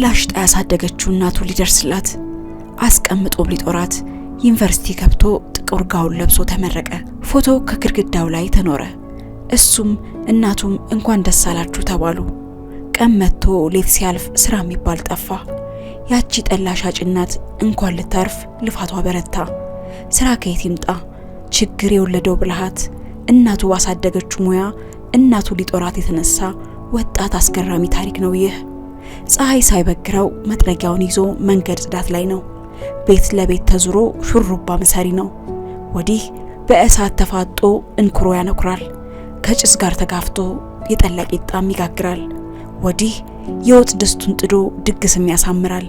ጠላሽ ጣ ያሳደገችው እናቱ ሊደርስላት አስቀምጦ ሊጦራት ዩኒቨርሲቲ ገብቶ ጥቁር ጋውን ለብሶ ተመረቀ። ፎቶ ከግድግዳው ላይ ተኖረ። እሱም እናቱም እንኳን ደስ አላችሁ ተባሉ። ቀን መጥቶ ሌት ሲያልፍ ስራ የሚባል ጠፋ። ያቺ ጠላሽ አጭናት እንኳን ልታርፍ ልፋቷ በረታ። ስራ ከየት ይምጣ? ችግር የወለደው ብልሃት እናቱ ባሳደገችው ሙያ እናቱ ሊጦራት የተነሳ ወጣት አስገራሚ ታሪክ ነው ይህ። ፀሐይ ሳይበግረው መጥረጊያውን ይዞ መንገድ ጽዳት ላይ ነው። ቤት ለቤት ተዙሮ ሹሩባ መሰሪ ነው። ወዲህ በእሳት ተፋጦ እንኩሮ ያነኩራል። ከጭስ ጋር ተጋፍቶ የጠላ ቂጣም ይጋግራል። ወዲህ የወጥ ድስቱን ጥዶ ድግስም ያሳምራል።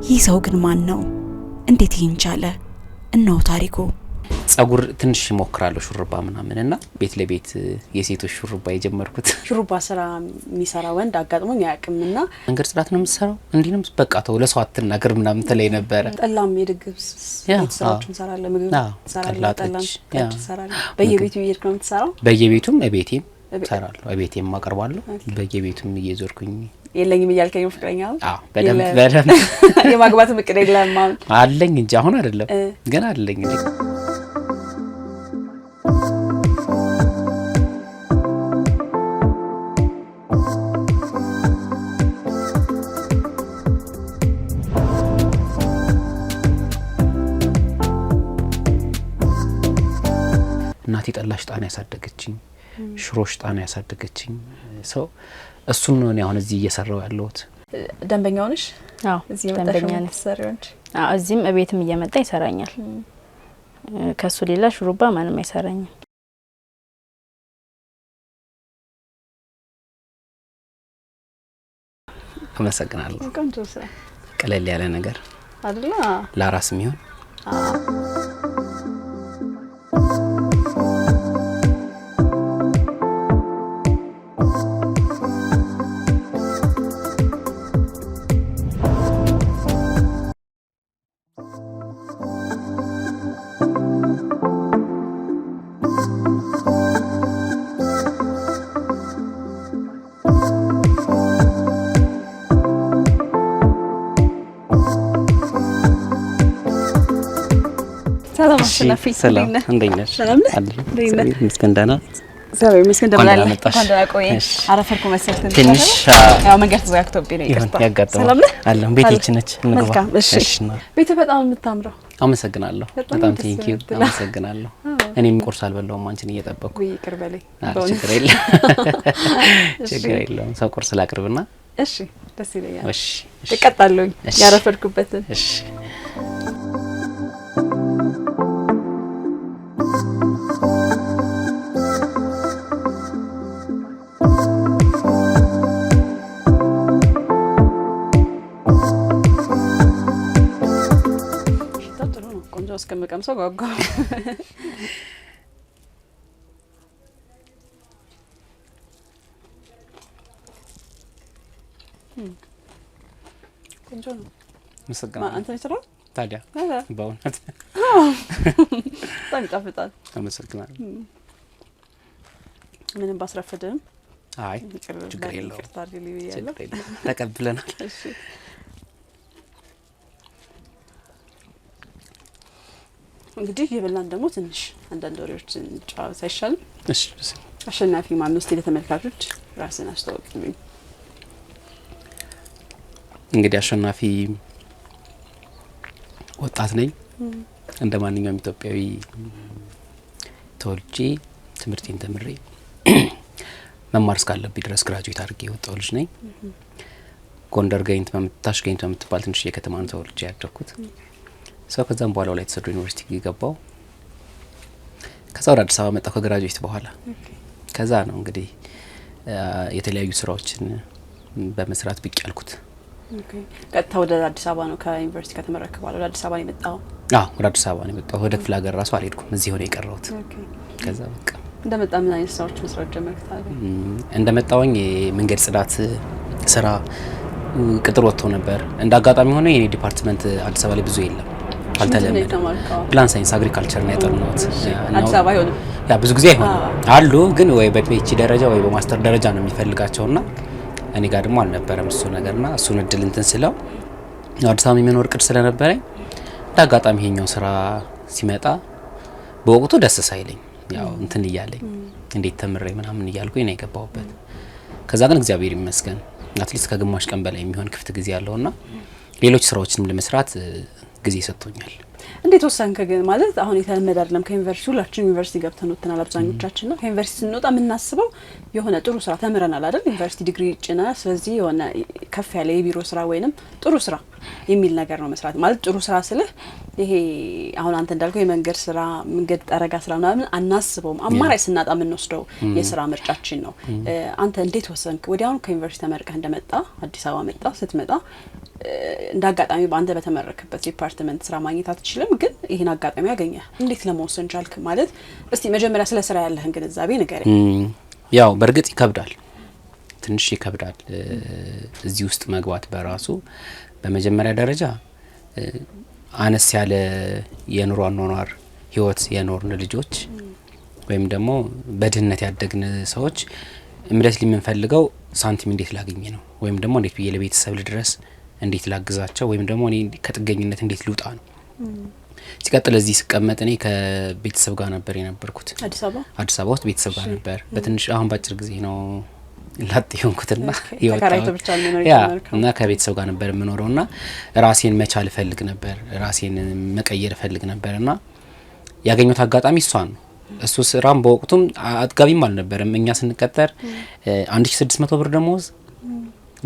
ይህ ሰው ግን ማን ነው? እንዴት ይህን ቻለ? እነሆ ታሪኩ። ጸጉር ትንሽ ሞክራለሁ ሹሩባ ምናምንና ቤት ለቤት የሴቶች ሹሩባ የጀመርኩት። ሹሩባ ስራ የሚሰራ ወንድ አጋጥሞኝ ያቅምና መንገድ ጽዳት ነው የምትሰራው እንዲንም በቃ ተው ለሰው አትናገር ምናምን ተለይ ነበር። ጠላም የድግስ ቤተሰቦችን ሰራለ ምግብ ሰራለ ጠላም ሰራለ። በየቤቱ እየሄድኩ ነው የምትሰራው? በየቤቱም እቤቴም ሰራለሁ። እቤቴም አቀርባለሁ። በየቤቱም እየዞርኩኝ የለኝም እያልከኝ ፍቅረኛ? አዎ በደንብ የማግባት እቅድ የለም አለኝ እንጂ አሁን አይደለም ግን አለኝ እንጂ። እናቴ ጠላሽ ጣና ያሳደገችኝ ሽሮሽ ጣና ያሳደገችኝ ሰው እሱን ነው አሁን እዚህ እየሰራው ያለሁት። ደንበኛው ነሽ? አዎ እዚህ ደንበኛ ነሽ? አዎ እዚህም እቤትም እየመጣ ይሰራኛል። ከሱ ሌላ ሹሩባ ማንም አይሰራኝም። አመሰግናለሁ። ቆንጆ ስራ ቀለል ያለ ነገር አይደለ? ለራስ የሚሆን ሰላም አሸናፊ። ሰላም እንደኛ ነሽ? ሰላም ነሽ? ምስከንዳና ሰላም ምስከንዳ ብላለህ። እንኳን ደህና ቆየሽ። አረፈርኩ መሰለኝ ትንሽ ያው መንገድ ተዘጋግቶብኝ ነው። ይቅርታ። ሰላም ነህ? አለም ቤቴችን ነች እንግባ። እሺ ቤት በጣም የምታምረው። አመሰግናለሁ። በጣም ቴንኪው። አመሰግናለሁ። እኔም ቁርስ አልበላሁም አንቺን እየጠበቅኩ። ይቅር በለኝ። ችግር የለም ችግር የለም። ሰው ቁርስ ላቅርብና። እሺ ደስ ይለኛል። እሺ እቀጣለሁ ያረፈርኩበትን። እሺ እስከምቀምሰው ጓጓ። ቆንጆ ነው። መስገና አንተ ነህ ታዲያ በእውነት በጣም ይጣፍጣል። አመሰግናለሁ። ምንም ባስረፈደም አይ ችግር የለውም ተቀብለናል። እሺ እንግዲህ የበላን ደግሞ ትንሽ አንዳንድ ወሬዎችን ጫወት አይሻልም? እሺ አሸናፊ ማን ነው? እስቲ ለተመልካቾች ራስን አስተዋውቅልኝ። እንግዲህ አሸናፊ ወጣት ነኝ። እንደ ማንኛውም ኢትዮጵያዊ ተወልጄ ትምህርቴን ተምሬ መማር እስካለብኝ ድረስ ግራጁዌት አድርጌ የወጣው ልጅ ነኝ። ጎንደር ጋይንት በምትባል ትንሽ የከተማ ነው ተወልጄ ያደግኩት። ሰው ከዛም በኋላ ላይ ተሰዶ ዩኒቨርሲቲ ገባው። ከዛ ወደ አዲስ አበባ መጣሁ ከግራጁዌት በኋላ። ከዛ ነው እንግዲህ የተለያዩ ስራዎችን በመስራት ብቅ ያልኩት። ቀጥታ ወደ አዲስ አበባ ነው ከዩኒቨርሲቲ ከተመረከ በኋላ ወደ አዲስ አበባ ነው የመጣው? አዎ ወደ አዲስ አበባ ነው የመጣው። ወደ ክፍለ ሀገር ራሱ አልሄድኩም፣ እዚህ ሆነ የቀረሁት። ከዛ በቃ እንደመጣ ምን አይነት ስራዎች መስራት ጀመርክ ታዲያ? እንደመጣውኝ የመንገድ ጽዳት ስራ ቅጥር ወጥቶ ነበር። እንደ አጋጣሚ ሆነ የኔ ዲፓርትመንት አዲስ አበባ ላይ ብዙ የለም፣ አልተለመደም። ፕላን ሳይንስ አግሪካልቸር ነው ያጠናሁት። አዲስ አበባ አይሆንም፣ ያ ብዙ ጊዜ አይሆንም አሉ፣ ግን ወይ በፒኤችዲ ደረጃ ወይ በማስተር ደረጃ ነው የሚፈልጋቸውና እኔ ጋር ደግሞ አልነበረም እሱ ነገርና እሱን እድል እንትን ስለው አዲስ አበባ የመኖር ቅድ ስለነበረኝ እንዳጋጣሚ ይሄኛው ስራ ሲመጣ በወቅቱ ደስ ሳይለኝ ያው እንትን እያለኝ እንዴት ተምሬ ምናምን እያልኩኝ ነው የገባሁበት። ከዛ ግን እግዚአብሔር ይመስገን አትሊስት ከግማሽ ቀን በላይ የሚሆን ክፍት ጊዜ ያለውና ሌሎች ስራዎችንም ለመስራት ጊዜ ሰጥቶኛል። እንዴት ወሰንክ ግን? ማለት አሁን የተለመደ አይደለም ከዩኒቨርሲቲ ሁላችንም ዩኒቨርሲቲ ገብተን ወጥተናል አብዛኞቻችን ነው። ከዩኒቨርሲቲ ስንወጣ የምናስበው የሆነ ጥሩ ስራ ተምረናል አይደል? ዩኒቨርሲቲ ዲግሪ ጭና ስለዚህ የሆነ ከፍ ያለ የቢሮ ስራ ወይንም ጥሩ ስራ የሚል ነገር ነው መስራት ማለት ጥሩ ስራ ስልህ ይሄ አሁን አንተ እንዳልከው የመንገድ ስራ መንገድ ጠረጋ ስራ ምናምን አናስበውም። አማራጭ ስናጣ የምንወስደው የስራ ምርጫችን ነው። አንተ እንዴት ወሰንክ? ወዲያውኑ ከዩኒቨርሲቲ ተመርቀህ እንደመጣ አዲስ አበባ መጣ። ስትመጣ እንዳጋጣሚ በአንተ በተመረክበት ዲፓርትመንት ስራ ማግኘት አትችልም፣ ግን ይሄን አጋጣሚ ያገኘ እንዴት ለመወሰን ቻልክ? ማለት እስቲ መጀመሪያ ስለ ስራ ያለህን ግንዛቤ ንገረኝ። ያው በእርግጥ ይከብዳል፣ ትንሽ ይከብዳል እዚህ ውስጥ መግባት በራሱ። በመጀመሪያ ደረጃ አነስ ያለ የኑሮ አኗኗር ህይወት የኖርን ልጆች ወይም ደግሞ በድህነት ያደግን ሰዎች እምነት ሊምንፈልገው ሳንቲም እንዴት ላገኝ ነው ወይም ደግሞ እንዴት ብዬ ለቤተሰብ ልድረስ እንዴት ላግዛቸው ወይም ደግሞ እኔ ከጥገኝነት እንዴት ልውጣ ነው። ሲቀጥል እዚህ ስቀመጥ እኔ ከቤተሰብ ጋር ነበር የነበርኩት አዲስ አበባ ውስጥ ቤተሰብ ጋር ነበር። በትንሽ አሁን ባጭር ጊዜ ነው ላጥ ይሆንኩትና እና ከቤተሰብ ጋር ነበር የምኖረውና ራሴን መቻል ፈልግ ነበር፣ ራሴን መቀየር ፈልግ ነበርና ያገኘሁት አጋጣሚ እሷን ነው። እሱ ስራም በወቅቱም አጥጋቢም አልነበረም። እኛ ስንቀጠር 1600 ብር ደሞዝ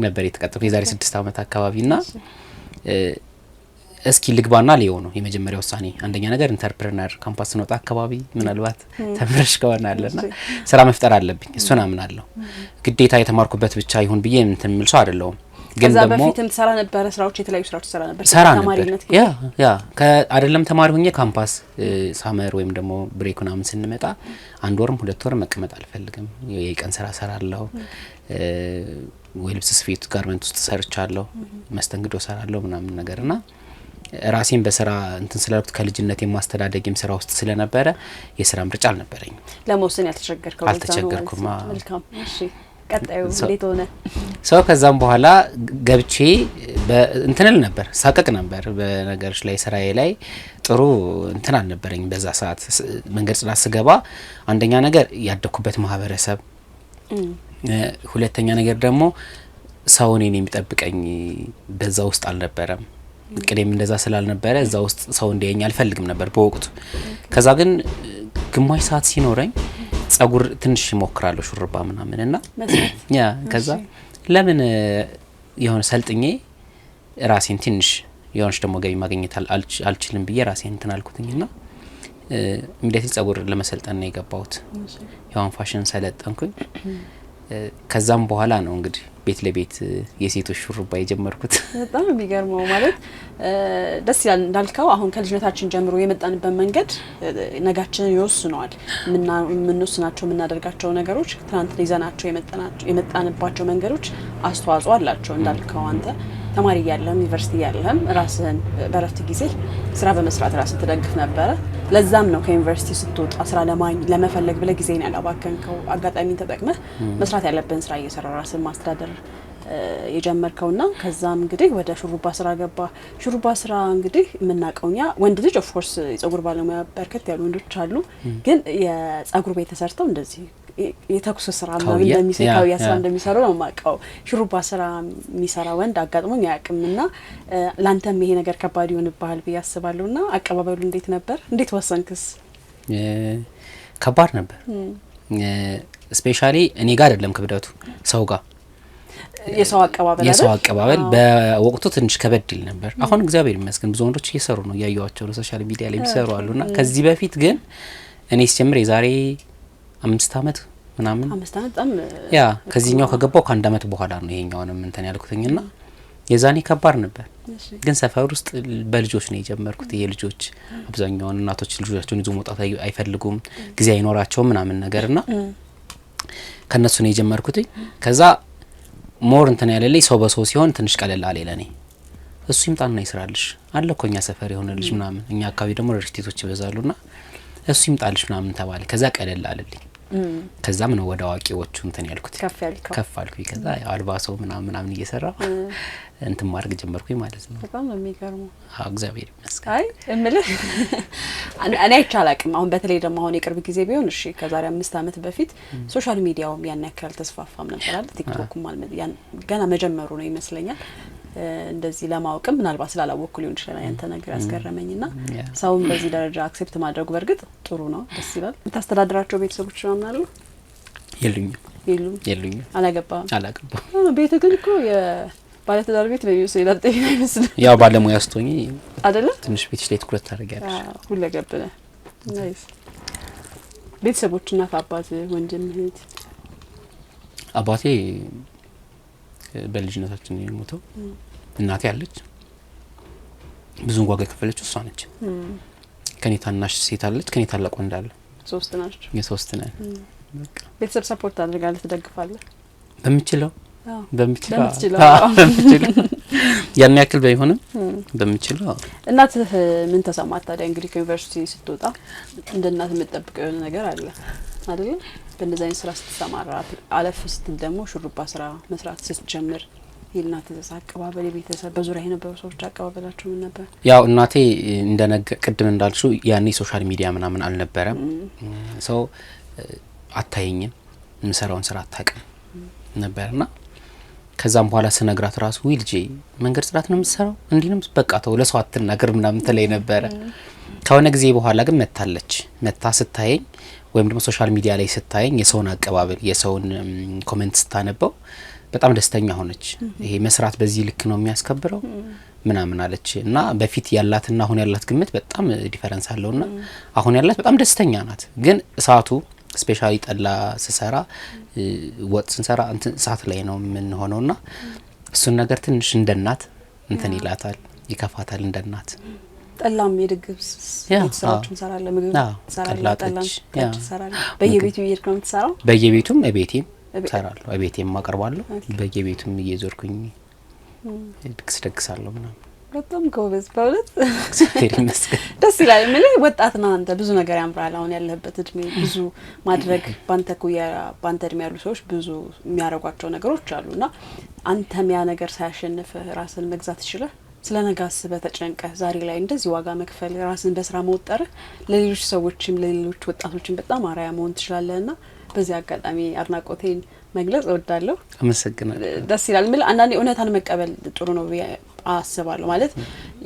ነበር የተቀጠረው የዛሬ 6 አመት አካባቢና እስኪ ልግባና ሊዮ ነው የመጀመሪያው ውሳኔ። አንደኛ ነገር ኢንተርፕረነር ካምፓስ ነው አካባቢ ምናልባት ተምረሽ ከሆነና ስራ መፍጠር አለብኝ እሱን አምናለሁ። ግዴታ የተማርኩበት ብቻ ይሁን ብዬ እንትን ምልሶ አይደለም። ግን ከዛ ደግሞ በፊትም ትሰራ ነበር ስራዎች የተለያዩ ስራዎች ትሰራ ነበር ተማሪነት ያ ከአይደለም ተማሪ ሆኜ ካምፓስ ሳመር ወይም ደግሞ ብሬክ ምናምን ስንመጣ 1 ወርም 2 ወር መቀመጥ አልፈልግም። የቀን ስራ ሰራለሁ፣ ወይ ልብስ ስፌት ጋርመንት ውስጥ ሰርቻለሁ፣ መስተንግዶ ሰራለሁ ምናምን ነገርና ራሴን በስራ እንትን ስለልኩት ከልጅነት የማስተዳደግም ስራ ውስጥ ስለነበረ የስራ ምርጫ አልነበረኝ። ለመወሰን ያልተቸገርከው አልተቸገርኩም። መልካም እሺ ቀጣዩ እንዴት ሆነ? ሰው ከዛም በኋላ ገብቼ እንትንል ነበር ሳቀቅ ነበር በነገርሽ ላይ ስራዬ ላይ ጥሩ እንትን አልነበረኝ በዛ ሰዓት። መንገድ ጽዳት ስገባ አንደኛ ነገር ያደኩበት ማህበረሰብ፣ ሁለተኛ ነገር ደግሞ ሰው እኔን የሚጠብቀኝ በዛ ውስጥ አልነበረም። ቅዴም እንደዛ ስላልነበረ እዛ ውስጥ ሰው እንዲያየኝ አልፈልግም ነበር በወቅቱ። ከዛ ግን ግማሽ ሰዓት ሲኖረኝ ጸጉር ትንሽ ሞክራለሁ ሹርባ ምናምንና ያ ከዛ ለምን የሆነ ሰልጥኜ ራሴን ትንሽ የሆነች ደግሞ ገቢ ማግኘት አልችልም ብዬ ራሴን እንትን አልኩትኝና እንዴት ጸጉር ለመሰልጠን ነው የገባሁት። ያው ፋሽን ሰለጠንኩኝ። ከዛም በኋላ ነው እንግዲህ ቤት ለቤት የሴቶች ሹርባ የጀመርኩት። በጣም የሚገርመው ማለት ደስ ይላል እንዳልከው አሁን ከልጅነታችን ጀምሮ የመጣንበት መንገድ ነጋችንን ይወስነዋል። ምንወስናቸው የምናደርጋቸው ነገሮች ትናንት ይዘናቸው የመጣንባቸው መንገዶች አስተዋጽኦ አላቸው። እንዳልከው አንተ ተማሪ ያለህም ዩኒቨርሲቲ ያለህም ራስህን በረፍት ጊዜ ስራ በመስራት ራስህን ትደግፍ ነበረ። ለዛም ነው ከዩኒቨርሲቲ ስትወጣ ስራ ለመፈለግ ብለህ ጊዜን ያላባከንከው። አጋጣሚን ተጠቅመህ መስራት ያለብህን ስራ እየሰራ ራስህን ማስተዳደር የጀመርከውና ከዛም እንግዲህ ወደ ሹሩባ ስራ ገባ። ሹሩባ ስራ እንግዲህ የምናቀውኛ ወንድ ልጅ ኦፍ ኮርስ የጸጉር ባለሙያ በርከት ያሉ ወንዶች አሉ፣ ግን የጸጉር ቤት ተሰርተው እንደዚህ የተኩስ ስራ ነው እንደሚሰሩ ነው ማቀው። ሹሩባ ስራ የሚሰራ ወንድ አጋጥሞኝ ያቅምና ላንተም ይሄ ነገር ከባድ ይሆንብሃል ብዬ አስባለሁና አቀባበሉ እንዴት ነበር? እንዴት ወሰንክስ? ከባድ ነበር። ስፔሻሊ እኔ ጋር አይደለም ክብደቱ ሰው ጋር የሰው አቀባበል በወቅቱ ትንሽ ከበድ ይል ነበር። አሁን እግዚአብሔር ይመስገን ብዙ ወንዶች እየሰሩ ነው ያዩዋቸው ሶሻል ሚዲያ ላይ የሚሰሩ አሉና ከዚህ በፊት ግን እኔ ሲጀምር የዛሬ 5 አመት ምናምን 5 አመት በጣም ያ ከዚህኛው ከገባው ከአንድ አመት በኋላ ነው ይሄኛውንም እንትን ያልኩትኝና የዛኔ ከባድ ነበር። ግን ሰፈር ውስጥ በልጆች ነው የጀመርኩት። የልጆች አብዛኛው እናቶች ልጆቻቸውን ይዞ መውጣት አይፈልጉም፣ ጊዜ አይኖራቸውም ምናምን ነገርና ከነሱ ነው የጀመርኩት። ከዛ ሞር እንትን ያለልኝ ሰው በሰው ሲሆን ትንሽ ቀለል አለ ለኔ። እሱ ይምጣና ይስራልሽ አለኮኛ ሰፈር የሆነ ልጅ ምናምን እኛ አካባቢ ደግሞ ሪስቲቶች ይበዛሉና እሱ ይምጣልሽ ምናምን ተባለ። ከዛ ቀለል አለልኝ። ከዛም ነው ወደ አዋቂዎቹ እንትን ያልኩት ከፍ አልኩኝ። ከዛ አልባሶ ምናምን እየሰራ እንትን ማድረግ ጀመርኩኝ ማለት ነው። በጣም ነው የሚገርመው። እግዚአብሔር ይመስገን። አይ እምልህ እኔ አይቻላቅም። አሁን በተለይ ደግሞ አሁን የቅርብ ጊዜ ቢሆን እሺ ከዛሬ 5 አመት በፊት ሶሻል ሚዲያውም ያን ያክል ተስፋፋም ነበር አይደል? ቲክቶክም ማለት ገና መጀመሩ ነው ይመስለኛል። እንደዚህ ለማወቅም ምናልባት ስላላወቅኩ ሊሆን ይችላል ያንተ ነገር ያስገረመኝና ሰውም በዚህ ደረጃ አክሴፕት ማድረጉ በርግጥ ጥሩ ነው፣ ደስ ይላል። የምታስተዳድራቸው ቤተሰቦች ምናምን አሉ? የሉኝም። አላገባም። ቤት ግን እኮ የባለ ትዳር ቤት ነው ይመስላል። ያው ባለሙያ ስትሆኚ አይደለ ትንሽ ቤትሽ ላይ ትኩረት ታደርጊያለሽ። ሁሉ ገበለ ናይስ። ቤተሰቦች እናት፣ አባት፣ ወንድም፣ እህት? አባቴ በልጅነታችን ነው የሞተው። እናቴ አለች፣ ብዙ ዋጋ የከፈለችው እሷ ነች። ከኔ ታናሽ ሴት አለች፣ ከኔ ታላቅ ወንድ አለ። 3 ናችሁ? የ3 ነን። በቃ ቤተሰብ ሰፖርት ታደርጋለህ፣ ትደግፋለህ? በምችለው ያን ያክል ባይሆንም በምችለው። እናትህ ምን ተሰማት ታዲያ? እንግዲህ ከዩኒቨርሲቲ ስትወጣ እንደ እናት የምትጠብቀው የሆነ ነገር አለ አይደል? በእንደዛ አይነት ስራ ስትሰማራ አለፍ ስትል ደግሞ ሹሩባ ስራ መስራት ስትጀምር የእናትህ አቀባበል፣ የቤተሰብ በዙሪያ የነበሩ ሰዎች አቀባበላቸው ምን ነበር? ያው እናቴ ቅድም እንዳልሽው ያኔ ሶሻል ሚዲያ ምናምን አልነበረም። ሰው አታየኝም፣ የምሰራውን ስራ አታውቅም ነበርና ከዛም በኋላ ስነግራት ራሱ ልጄ መንገድ ጽዳት ነው የምትሰራው እንዲህ ነው በቃ ተው ለሰው አትናገር ምናምን ተለይ ነበረ። ከሆነ ጊዜ በኋላ ግን መታ ስታየኝ ወይም ደግሞ ሶሻል ሚዲያ ላይ ስታየኝ የሰውን አቀባበል የሰውን ኮሜንት ስታነበው በጣም ደስተኛ ሆነች። ይሄ መስራት በዚህ ልክ ነው የሚያስከብረው ምናምን አለች። እና በፊት ያላትና አሁን ያላት ግምት በጣም ዲፈረንስ አለውና አሁን ያላት በጣም ደስተኛ ናት። ግን እሳቱ ስፔሻሊ ጠላ ስሰራ ወጥ ስንሰራ እሳት ላይ ነው ምን ሆነውና እሱን ነገር ትንሽ እንደናት እንትን ይላታል፣ ይከፋታል እንደናት። ጠላም የድግስ ስራዎች እንሰራለን፣ ምግብ እንሰራለን፣ ጠላ እንሰራለን። በየቤቱ እየሄድኩ ነው የምትሰራው? በየቤቱም እቤቴም እሰራለሁ፣ እቤቴም አቀርባለሁ፣ በየቤቱም እየዞርኩኝ ደግሳለሁ ምናምን። በጣም ጎበዝ በእውነት ደስ ይላል። ምን ወጣት ነው አንተ፣ ብዙ ነገር ያምራል። አሁን ያለህበት እድሜ ብዙ ማድረግ ባንተ ኩያ ባንተ እድሜ ያሉ ሰዎች ብዙ የሚያረጓቸው ነገሮች አሉና አንተም ያ ነገር ሳያሸንፍ ራስን መግዛት ይችላል። ስለነጋስ በተጨንቀህ ዛሬ ላይ እንደዚህ ዋጋ መክፈል ራስን በስራ መወጠር ለሌሎች ሰዎችም ለሌሎች ወጣቶችም በጣም አራያ መሆን ትችላለህና በዚህ አጋጣሚ አድናቆቴን መግለጽ እወዳለሁ። አመሰግናለሁ። ደስ ይላል። ምን አንዳንዴ እውነታን መቀበል ጥሩ ነው አስባለሁ። ማለት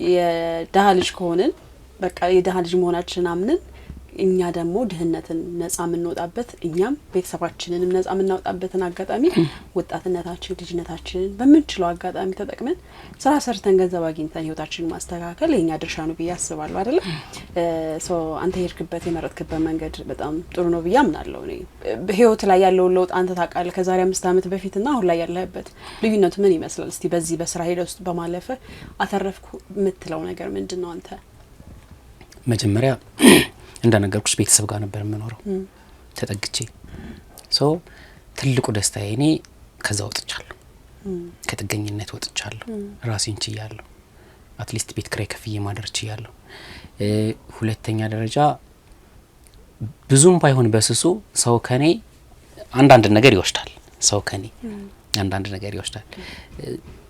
የደሃ ልጅ ከሆነን በቃ የደሃ ልጅ መሆናችንን አምነን እኛ ደግሞ ድህነትን ነጻ የምንወጣበት እኛም ቤተሰባችንንም ነጻ የምናወጣበትን አጋጣሚ ወጣትነታችን ልጅነታችንን በምንችለው አጋጣሚ ተጠቅመን ስራ ሰርተን ገንዘብ አግኝተን ህይወታችንን ማስተካከል የኛ ድርሻ ነው ብዬ አስባለሁ። አይደል? አንተ የሄድክበት የመረጥክበት መንገድ በጣም ጥሩ ነው ብዬ አምናለሁ። እኔ በህይወት ላይ ያለው ለውጥ አንተ ታውቃለህ። ከዛሬ 5 አመት በፊትና አሁን ላይ ያለህበት ልዩነቱ ምን ይመስላል? እስቲ በዚህ በስራ ሂደት ውስጥ በማለፈ አተረፍኩ የምትለው ነገር ምንድነው? አንተ መጀመሪያ እንደነገርኩሽ ቤተሰብ ጋር ነበር የምኖረው ተጠግቼ። ትልቁ ደስታዬ እኔ ከዛ ወጥቻለሁ፣ ከጥገኝነት ወጥቻለሁ፣ ራሴን ችያለሁ። አትሊስት ቤት ክራይ ከፍዬ ማደር ችያለሁ። ሁለተኛ ደረጃ ብዙም ባይሆን በስሱ ሰው ከኔ አንዳንድ ነገር ይወስዳል። አንዳንድ ነገር ይወስዳል።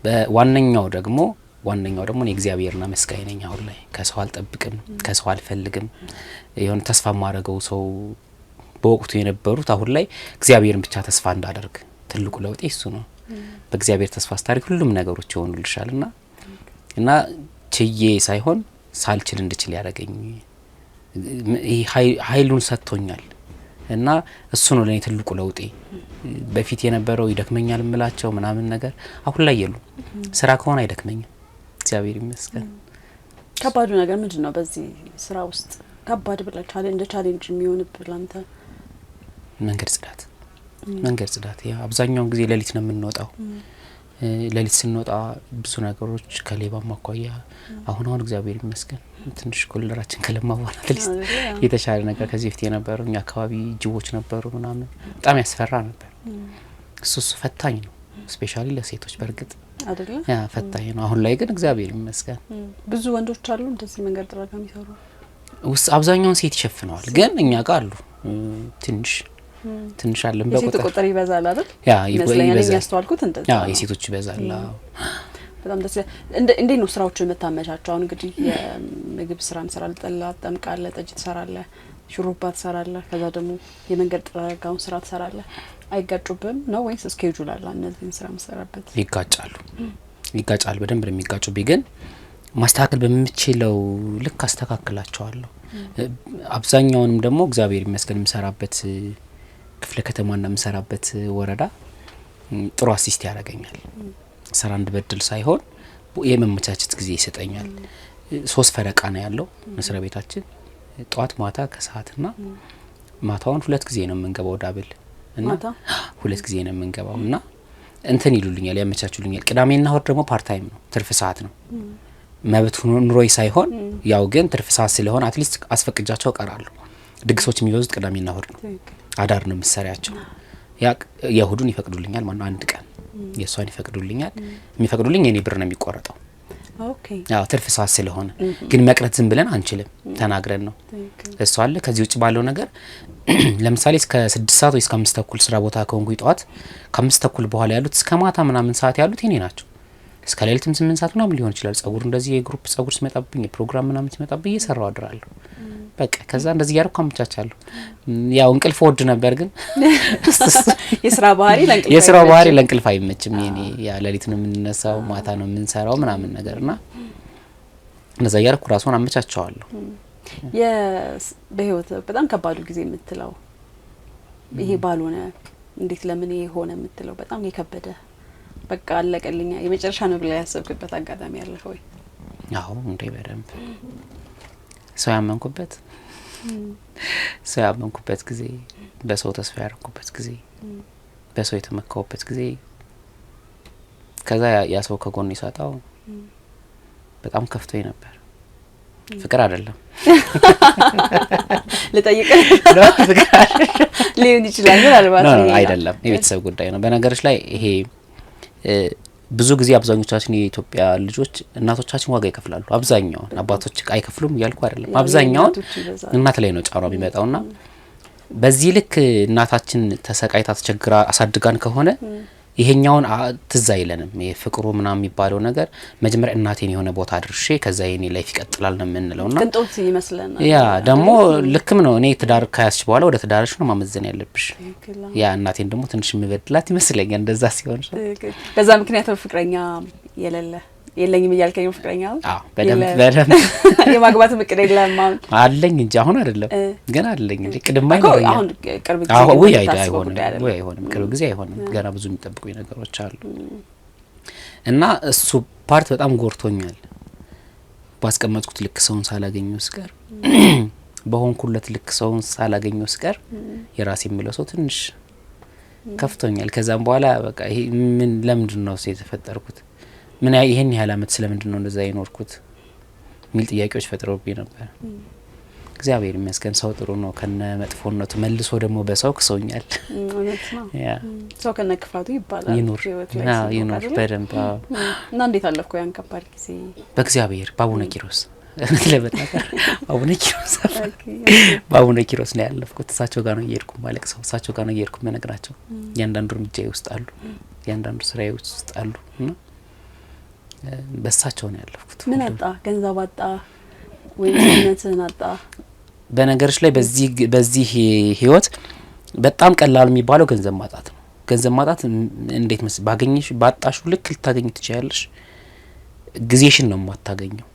በዋነኛው ደግሞ እኔ እግዚአብሔርና መስጋይ ነኝ። አሁን ላይ ከሰው አልጠብቅም፣ ከሰው አልፈልግም። የሆነ ተስፋ ማረገው ሰው በወቅቱ የነበሩት አሁን ላይ እግዚአብሔርን ብቻ ተስፋ እንዳደርግ ትልቁ ለውጥ እሱ ነው። በእግዚአብሔር ተስፋ ስታደርግ ሁሉም ነገሮች ይሆኑልሻልና እና ችዬ ሳይሆን ሳልችል እንድችል ያደረገኝ ኃይሉን ሰጥቶኛል። እና እሱ ነው ለኔ ትልቁ ለውጤ። በፊት የነበረው ይደክመኛል እምላቸው ምናምን ነገር አሁን ላይ የሉ። ስራ ከሆነ አይደክመኝም፣ እግዚአብሔር ይመስገን። ከባዱ ነገር ምንድነው በዚህ ስራ ውስጥ ከባድ ብለህ ቻሌንጅ የሚሆንብህ አንተ? መንገድ ጽዳት ያ አብዛኛውን ጊዜ ሌሊት ነው የምንወጣው። ሌሊት ስንወጣ ብዙ ነገሮች ከሌባ ማኳያ አሁን እግዚአብሔር ይመስገን ትንሽ ኮልደራችን ከለማ በኋላ አትሊስት የተሻለ ነገር ከዚህ በፊት የነበረው እኛ አካባቢ ጅቦች ነበሩ ምናምን በጣም ያስፈራ ነበር። እሱ ፈታኝ ነው ስፔሻሊ ለሴቶች በርግጥ አይደለ? ያ ፈታኝ ነው። አሁን ላይ ግን እግዚአብሔር ይመስገን ብዙ ወንዶች አሉ እንደዚህ መንገድ ጥራጋ የሚሰሩ። አብዛኛውን ሴት ይሸፍነዋል፣ ግን እኛ ጋር አሉ ትንሽ ትንሽ አለን የሴት ቁጥር ይበዛል አይደል? ያ ይመስለኛል ያስተዋልኩት እንደዛ። ያ የሴቶች ይበዛል። በጣም ደስ እንዴት ነው ስራዎችን የምታመቻቸው? አሁን እንግዲህ የምግብ ስራ እንሰራለን፣ ጠላ ጠምቃለህ፣ ጠጅ ትሰራለህ፣ ሹሩባ ትሰራለህ፣ ከዛ ደግሞ የመንገድ ጥረጋውን ስራ ትሰራለህ። አይጋጩብም ነው ወይስ ስኬጁል አለ እነዚህን ስራ መስራበት? ይጋጫሉ በደንብ ነው የሚጋጩብኝ፣ ግን ማስተካከል በምችለው ልክ አስተካክላቸዋለሁ። አብዛኛውንም ደግሞ እግዚአብሔር ይመስገን የምሰራበት ክፍለ ከተማና የምሰራበት ወረዳ ጥሩ አሲስት ያደርገኛል። ስራ እንድበድል ሳይሆን የመመቻቸት ጊዜ ይሰጠኛል። 3 ፈረቃ ነው ያለው መስሪያ ቤታችን። ጧት ማታ ከሰዓትና ማታውን 2 ጊዜ ነው የምንገባው ዳብል እና 2 ጊዜ ነው የምንገባው እና እንትን ይሉልኛል፣ ያመቻቹልኛል። ቅዳሜና እሁድ ደግሞ ፓርት ታይም ነው፣ ትርፍ ሰዓት ነው። መብት ኑሮይ ሳይሆን ያው ግን ትርፍ ሰዓት ስለሆነ አትሊስት አስፈቅጃቸው እቀራለሁ። ድግሶች የሚበዙት ቅዳሜና እሁድ ነው። አዳር ነው የምሰሪያቸው። ያ የእሁዱን ይፈቅዱልኛል ማለት አንድ ቀን የሷን ይፈቅዱልኛል። የሚፈቅዱልኝ የኔ ብር ነው የሚቆረጠው። ኦኬ ያው ትርፍ ሰዓት ስለሆነ ግን መቅረት ዝም ብለን አንችልም፣ ተናግረን ነው እሷ አለ። ከዚህ ውጭ ባለው ነገር ለምሳሌ እስከ 6 ሰዓት ወይ እስከ 5 ተኩል ስራ ቦታ ከሆንኩኝ ጠዋት ከ5 ተኩል በኋላ ያሉት እስከ ማታ ምናምን ሰዓት ያሉት የኔ ናቸው። እስከ ሌሊትም 8 ሰዓት ምናምን ሊሆን ይችላል። ጸጉር እንደዚህ የግሩፕ ጸጉር ሲመጣብኝ የፕሮግራም ምናምን ሲመጣብኝ እየሰራው አድራለሁ። በቃ ከዛ እንደዚህ ያርኩ አመቻቻለሁ። ያው እንቅልፍ ወድ ነበር፣ ግን የስራ ባህሪ ለእንቅልፍ አይመችም። የኔ ያ ሌሊት ነው የምንነሳው፣ ማታ ነው የምንሰራው ምናምን ነገርና እንደዛ ያርኩ ራሱን አመቻቻለሁ። በህይወት በጣም ከባዱ ጊዜ የምትለው ይሄ ባልሆነ እንዴት ለምን ይሄ ሆነ የምትለው በጣም የከበደ በቃ አለቀልኛ የመጨረሻ ነው ብላ ያሰብክበት አጋጣሚ ያለ ወይ? አዎ እንዴ በደንብ ሰው ያመንኩበት ጊዜ፣ በሰው ተስፋ ያደረኩበት ጊዜ፣ በሰው የተመካውበት ጊዜ፣ ከዛ ያ ሰው ከጎን ይሳጣው በጣም ከፍቶኝ ነበር። ፍቅር አይደለም ለጠይቀ ሊሆን ይችላል ግን አይደለም፣ የቤተሰብ ጉዳይ ነው። በነገሮች ላይ ይሄ ብዙ ጊዜ አብዛኞቻችን የኢትዮጵያ ልጆች እናቶቻችን ዋጋ ይከፍላሉ። አብዛኛው አባቶች አይከፍሉም እያልኩ አይደለም። አብዛኛው እናት ላይ ነው ጫናው የሚመጣውና በዚህ ልክ እናታችን ተሰቃይታ ተቸግራ አሳድጋን ከሆነ ይሄኛውን ትዝ አይለንም። የፍቅሩ ምናምን የሚባለው ነገር መጀመሪያ እናቴን የሆነ ቦታ አድርሼ ከዛ የኔ ላይፍ ይቀጥላል ነው የምንለውና ቅንጦት ይመስለናል። ያ ደግሞ ልክም ነው። እኔ ትዳር ካያስች በኋላ ወደ ትዳርሽ ነው ማመዘን ያለብሽ። ያ እናቴን ደግሞ ትንሽ የምበድላት ይመስለኛል እንደዛ ሲሆን። በዛ ምክንያት ፍቅረኛ የለኝም እያልከኝ ነው? ፍቅረኛ በደንብ የማግባት እቅድ የለም? አለኝ እንጂ አሁን አይደለም ግን አለኝ እንጂ ቅድማ ይኖርኛል። አሁን ቅርብ ጊዜ አይሆንም፣ ቅርብ ጊዜ አይሆንም። ገና ብዙ የሚጠብቁኝ ነገሮች አሉ እና እሱ ፓርት በጣም ጎርቶኛል። ባስቀመጥኩት ልክ ሰውን ሳላገኘው ስቀር፣ በሆንኩለት ልክ ሰውን ሳላገኘው ስቀር የራሴ የምለው ሰው ትንሽ ከፍቶኛል። ከዛም በኋላ በቃ ይሄ ምን ለምንድን ነው የተፈጠርኩት? ምን ይሄን ያህል አመት ስለምንድን ነው እንደዛ ይኖርኩት ሚል ጥያቄዎች ፈጥረውብኝ ነበር። እግዚአብሔር ይመስገን ሰው ጥሩ ነው ከነ መጥፎነቱ መልሶ ደግሞ በሰው ክሶኛል። እውነት ነው። ያ ሰው ከነ ክፋቱ ይባላል። ይኖር በደንብ እና እንዴት አለፍኩ ያን ከባድ ጊዜ? በእግዚአብሔር በአቡነ ኪሮስ በአቡነ ኪሮስ ነው ያለፍኩት። እሳቸው ጋር ነው እየሄድኩ ማለቅሰው፣ እሳቸው ጋር ነው እየሄድኩ መነግራቸው። ያንዳንዱ እርምጃዬ ውስጥ አሉ፣ ያንዳንዱ ስራዬ ውስጥ አሉ እና በሳቸው ነው ያለፍኩት። ምን አጣ? ገንዘብ አጣ ወይ ነትህን አጣ? በነገርሽ ላይ በዚህ ህይወት በጣም ቀላል የሚባለው ገንዘብ ማጣት ነው። ገንዘብ ማጣት እንዴት መስል ባገኘሽ ባጣሹ ልክ ልታገኝ ትችያለሽ። ጊዜሽን ነው የማታገኘው።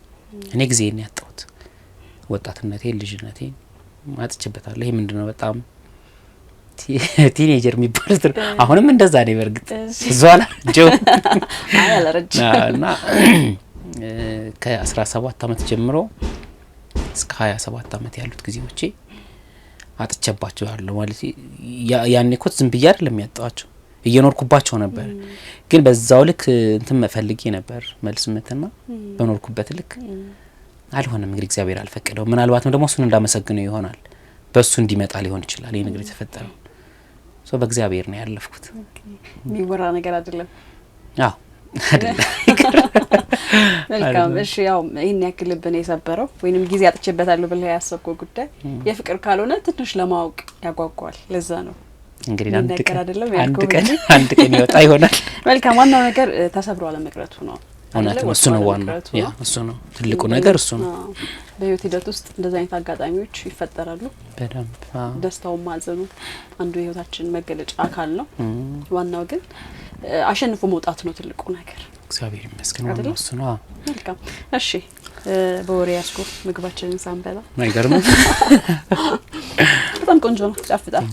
እኔ ጊዜን ያጣሁት ወጣትነቴ ልጅነቴ ማጥቼበታለሁ። ይሄ ምንድነው በጣም ቲኔጀር የሚባሉት አሁንም እንደዛ ነው። በርግጥ ዟላ ጆ አላረጅና ከ17 አመት ጀምሮ እስከ 27 አመት ያሉት ጊዜዎቼ አጥቼባቸው ያለው ማለት ያኔ እኮ ዝም ብዬ አይደለም ያጣዋቸው እየኖርኩባቸው ነበር። ግን በዛው ልክ እንትን መፈልጌ ነበር መልስ ምትና በኖርኩበት ልክ አልሆነም። እንግዲህ እግዚአብሔር አልፈቀደው። ምናልባትም ደግሞ እሱን እንዳመሰግነው ይሆናል። በሱ እንዲመጣ ሊሆን ይችላል ይሄ ነገር የተፈጠረው። በእግዚአብሔር ነው ያለፍኩት። የሚወራ ነገር አይደለም። አዎ አይደለም። መልካም። እሺ ያው ይሄን ያክል ልብ ነው የሰበረው ወይንም ጊዜ አጥቼበታለሁ ብለህ ያሰብከው ጉዳይ የፍቅር ካልሆነ ትንሽ ለማወቅ ያጓጓል። ለዛ ነው እንግዲህ አንድ ቀን ይወጣ ይሆናል። መልካም። ዋናው ነገር ተሰብሮ አለመቅረቱ ነው። እውነት ነው። እሱ ነው ዋናው። ያ እሱ ነው ትልቁ ነገር እሱ ነው። በህይወት ሂደት ውስጥ እንደዚህ አይነት አጋጣሚዎች ይፈጠራሉ። በደንብ ደስታው ማዘኑ አንዱ የህይወታችን መገለጫ አካል ነው። ዋናው ግን አሸንፎ መውጣት ነው ትልቁ ነገር። እግዚአብሔር ይመስገን ዋናው እሱ ነው። መልካም እሺ። በወሬ ያስኩ ምግባችንን ሳንበላ አይገርምም? በጣም ቆንጆ ነው፣ ጣፍጣል።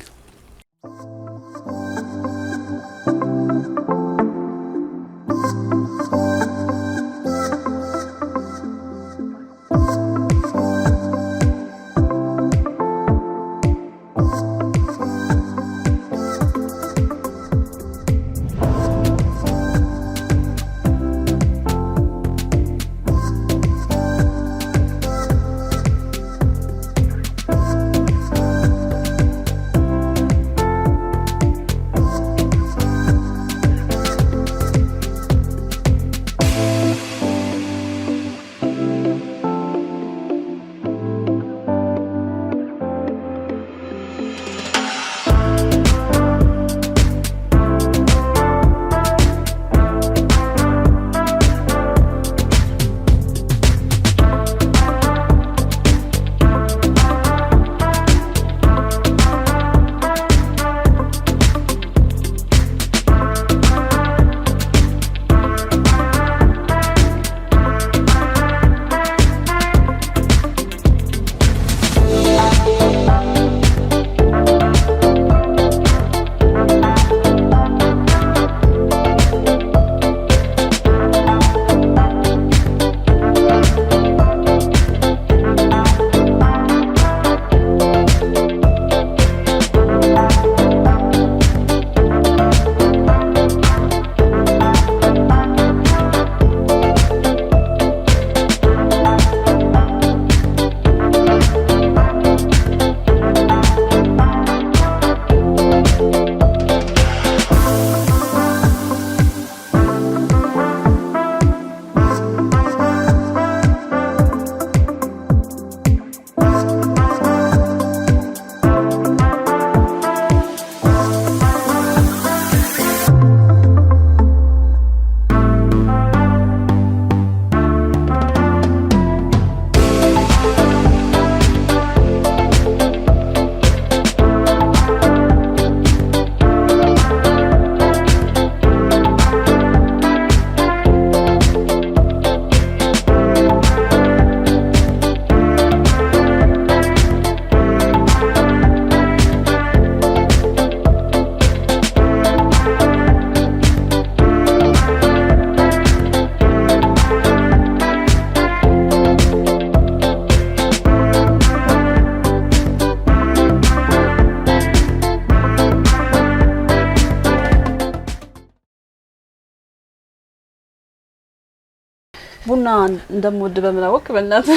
ቡና እንደምወድ በመናወቅ በእናት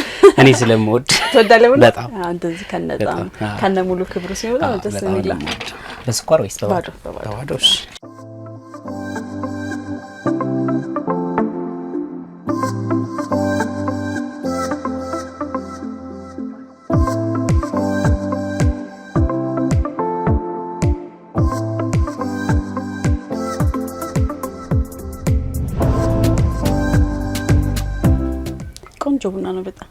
እኔ ስለምወድ ተወዳለህ ቡና በጣም አንተ እዚህ ከነ ሙሉ ክብሩ ሲሆን ደስ የሚል በስኳር ወይስ ባዶ ተዋዶሽ ቆንጆ ቡና ነው በጣም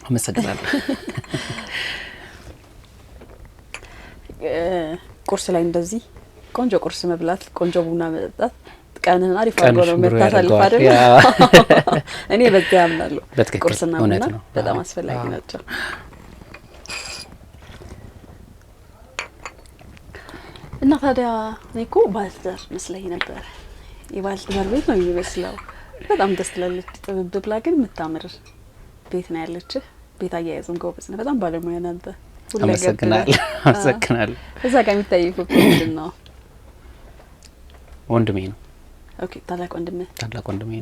አመሰግናለሁ። ቁርስ ላይ እንደዚህ ቆንጆ ቁርስ መብላት፣ ቆንጆ ቡና መጠጣት ቀንህን አሪፍ አድርጎ ነው መታሳልፍ አይደል? እኔ በዛ ያምናለሁ። ቁርስና ቡና በጣም አስፈላጊ ናቸው። እና ታዲያ እኔ እኮ ባልትዳር መስለኝ ነበር። የባልትዳር ቤት ነው የሚመስለው። በጣም ደስ ትላለች። ጥብብ ብላ ግን የምታምር ቤት ነው ያለችህ። ቤት አያያዝም ጎበዝ ነው። በጣም ባለሙያ ናንተ። አመሰግናለሁ። እዛ ጋር የሚታየው ፎቶ ምንድን ነው? ወንድሜ ነው። ኦኬ። ታላቅ ወንድሜ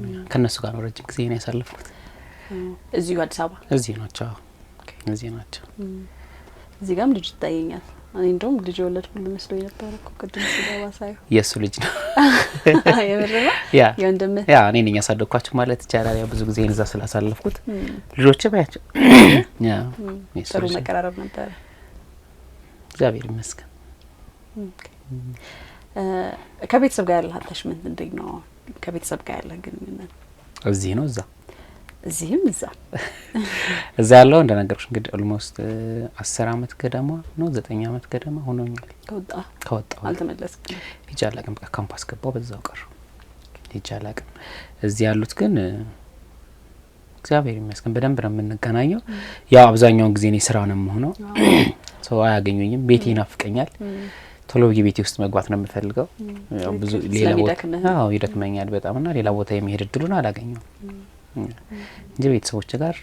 ነው። ከነሱ ጋር ነው ረጅም ጊዜ ነው ያሳለፍኩት። እዚሁ አዲስ አበባ? እዚህ ናቸው። እዚህ ናቸው። እዚህ ጋርም ልጅ ይታየኛል። እኔ እንደውም ልጅ የወለድኩ መስሎኝ ነበር እኮ ቅድም ሲገባ ሳይሆን የእሱ ልጅ ነው። የምርማ የወንድምህ? ያ እኔ ነኝ ያሳደግኳቸው ማለት ይቻላል። ያው ብዙ ጊዜ እዛ ስላሳለፍኩት ልጆች ባያቸው ጥሩ መቀራረብ ነበር። እግዚአብሔር ይመስገን። ከቤተሰብ ጋር ያለህ አታችመንት እንዴት ነው? ከቤተሰብ ጋር ያለህ ግንኙነት እዚህ ነው እዛ እዚህም እዛ እዛ ያለው እንደነገርኩሽ እንግዲህ ኦልሞስት 10 አመት ገደማ ነው 9 አመት ገደማ ሆኖኛል። ከወጣሁ አልተመለስኩም። ይቻላልም በቃ ካምፓስ ገባው በዛው ቀር ይቻላልም። እዚህ ያሉት ግን እግዚአብሔር ይመስገን በደንብ ነው የምንገናኘው። ያው አብዛኛውን ጊዜ ነው ስራ ነው የምሆነው። ሰው አያገኙኝም። ቤቴ ይናፍቀኛል። ቶሎ ቤቴ ውስጥ መግባት ነው የምፈልገው። ያው ብዙ ሌላ ቦታ ይደክመኛል በጣምና ሌላ ቦታ የሚሄድ እድሉን አላገኘው እንጂ ቤተሰቦች ጋር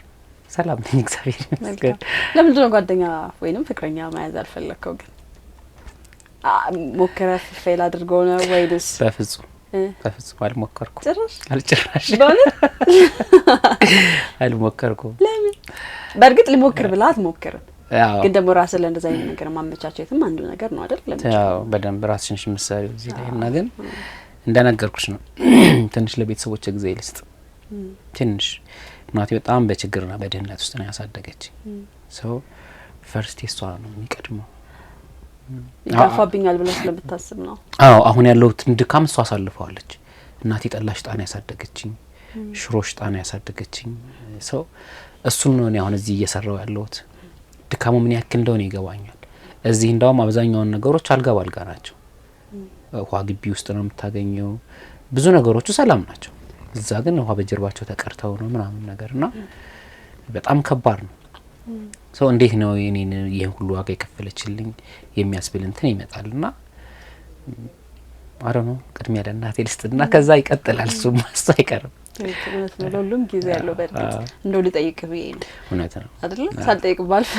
ሰላም ነኝ እግዚአብሔር ይመስገን። ለምንድን ነው ጓደኛ ወይንም ፍቅረኛ መያዝ አልፈለከው? ግን ሞከረህ ፌል አድርገው ነው ወይስ? በፍጹም አልሞከርኩም። ጭራሽ አልሞከርኩም። ለምን? በእርግጥ ልሞክር ብላ አትሞክርም። ግን ደግሞ ራስህ ለእንደዛ አይነት ነገር ማመቻቸትም አንዱ ነገር ነው አይደል? ያው በደንብ ራስሽን ምሳሌው እዚህ ላይ እና ግን እንደነገርኩሽ ነው ትንሽ ለቤተሰቦች ጊዜ ልስጥ። ትንሽ እናቴ በጣም በችግርና በድህነት ውስጥ ነው ያሳደገችኝ። ሰው ፈርስት እሷ ነው የሚቀድመው። ይከፋብኛል ብለሽ ስለምታስብ ነው? አዎ አሁን ያለው ድካም እሷ አሳልፈዋለች። እናቴ ጠላሽ ጣና ያሳደገችኝ፣ ሽሮሽ ጣና ያሳደገችኝ። ሰው እሱን ነው አሁን እዚህ እየሰራው ያለሁት። ድካሙ ምን ያክል እንደሆነ ይገባኛል። እዚህ እንዳውም አብዛኛውን ነገሮች አልጋ ባልጋ ናቸው። ውሃ ግቢ ውስጥ ነው የምታገኘው። ብዙ ነገሮቹ ሰላም ናቸው። እዛ ግን ውሃ በጀርባቸው ተቀርተው ነው ምናምን ነገርና በጣም ከባድ ነው። ሰው እንዴት ነው የኔን ይሄን ሁሉ ዋጋ የከፈለችልኝ የሚያስብል እንትን ይመጣልና አረ ነው ቅድሚያ ለእናቴ ልስጥና ከዛ ይቀጥላል። እሱ ማስታ አይቀርም። እውነት ነው። ለሁሉም ጊዜ ያለው በእርግጥ እንደው ልጠይቅ ብዬ ነው። እውነት ነው አይደል? ሳልጠይቅ ባልፍ